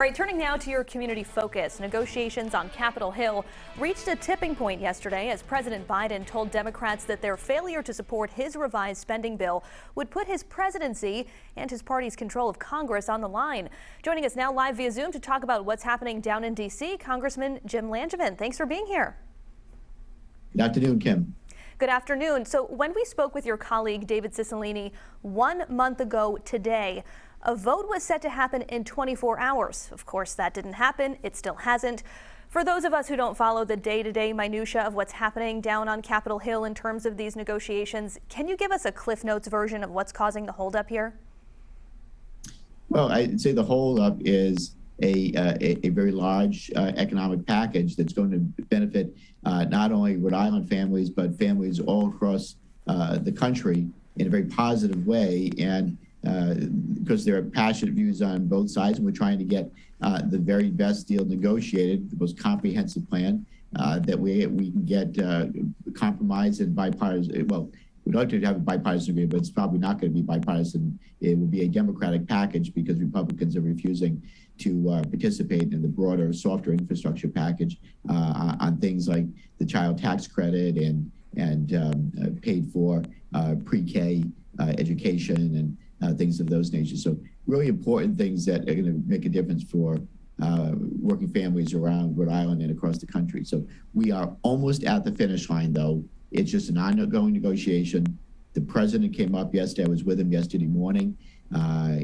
All right, turning now to your community focus. Negotiations on Capitol Hill reached a tipping point yesterday as President Biden told Democrats that their failure to support his revised spending bill would put his presidency and his party's control of Congress on the line. Joining us now live via Zoom to talk about what's happening down in D.C., Congressman Jim Langevin. Thanks for being here. Good afternoon, Kim. Good afternoon. So when we spoke with your colleague, David Cicilline, 1 month ago today, a vote was set to happen in 24 hours. Of course, that didn't happen. It still hasn't. For those of us who don't follow the day-to-day minutia of what's happening down on Capitol Hill in terms of these negotiations, can you give us a Cliff Notes version of what's causing the holdup here? Well, I'd say the holdup is a very large economic package that's going to benefit not only Rhode Island families, but families all across the country in a very positive way. And because there are passionate views on both sides, and we're trying to get the very best deal negotiated, the most comprehensive plan that we can get compromise and bipartisan. Well, we'd like to have a bipartisan agreement, but it's probably not going to be bipartisan. It will be a Democratic package because Republicans are refusing to participate in the broader, softer infrastructure package on things like the child tax credit and paid for pre-K education and things of those natures. So really important things that are going to make a difference for working families around Rhode Island and across the country. So we are almost at the finish line, though. It's just an ongoing negotiation. The president came up yesterday. I was with him yesterday morning.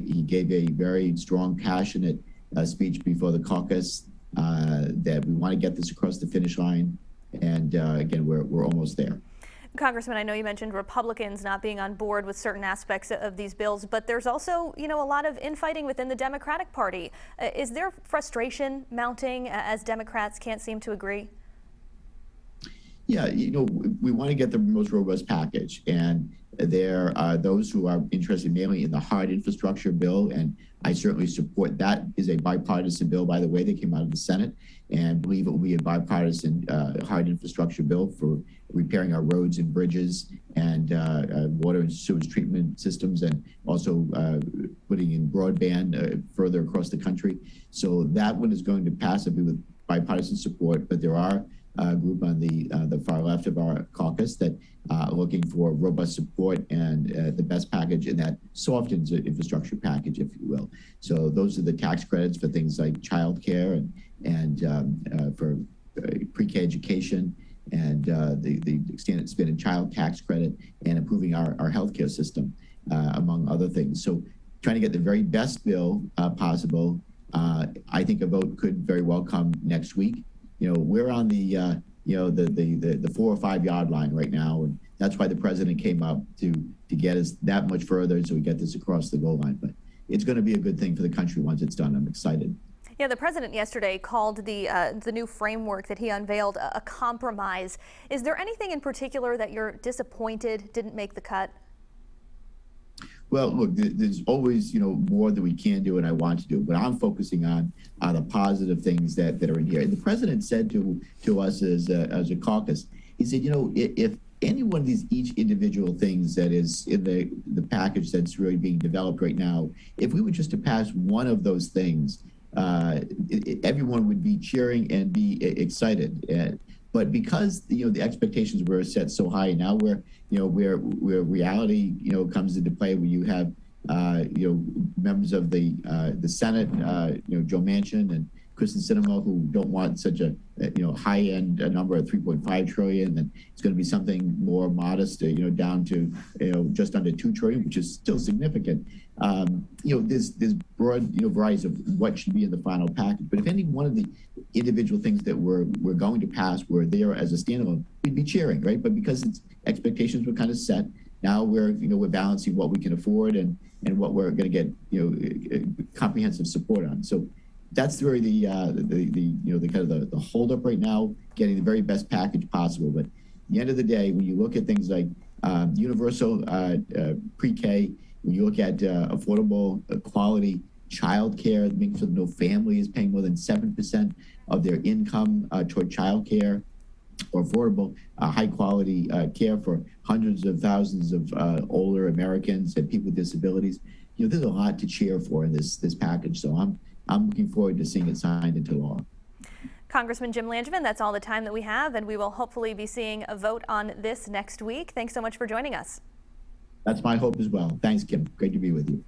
He gave a very strong, passionate speech before the caucus that we want to get this across the finish line. And again, we're almost there. Congressman, I know you mentioned Republicans not being on board with certain aspects of these bills, but there's also, a lot of infighting within the Democratic Party. Is there frustration mounting as Democrats can't seem to agree? Yeah, we want to get the most robust package, and there are those who are interested mainly in the hard infrastructure bill, and I certainly support that. Is a bipartisan bill, by the way, that came out of the Senate, and believe it will be a bipartisan hard infrastructure bill for repairing our roads and bridges and water and sewage treatment systems, and also putting in broadband further across the country. So that one is going to pass with bipartisan support, but there are a group on the far left of our caucus that are looking for robust support and the best package in that soft infrastructure package, if you will. So those are the tax credits for things like childcare and for pre-K education, and the extended spin and child tax credit, and improving our healthcare system, among other things. So trying to get the very best bill possible. I think a vote could very well come next week. We're on the 4 or 5 yard line right now, and that's why the president came up to get us that much further so we get this across the goal line. But it's going to be a good thing for the country once it's done. I'm excited. Yeah, the president yesterday called the new framework that he unveiled a compromise. Is there anything in particular that you're disappointed didn't make the cut? Well, look, there's always, more that we can do and I want to do, but I'm focusing on the positive things that are in here. And the president said to us as a caucus, he said, if any one of these each individual things that is in the package that's really being developed right now, if we were just to pass one of those things, everyone would be cheering and be excited. But because the expectations were set so high, now where reality comes into play, where you have members of the Senate, Joe Manchin and Kristen Sinema, who don't want such a high-end number of 3.5 trillion, and it's going to be something more modest, down to just under 2 trillion, which is still significant. There's broad varieties of what should be in the final package. But if any one of the individual things that we're going to pass were there as a standalone, we'd be cheering, right? But because expectations were kind of set, now we're balancing what we can afford and what we're going to get comprehensive support on. So that's really the kind of the holdup right now, getting the very best package possible. But at the end of the day, when you look at things like universal pre-K, when you look at affordable quality child care, making sure that no family is paying more than 7% of their income toward child care, or affordable, high quality care for hundreds of thousands of older Americans and people with disabilities. There's a lot to cheer for in this package. So I'm I'm looking forward to seeing it signed into law. Congressman Jim Langevin, that's all the time that we have, and we will hopefully be seeing a vote on this next week. Thanks so much for joining us. That's my hope as well. Thanks, Kim. Great to be with you.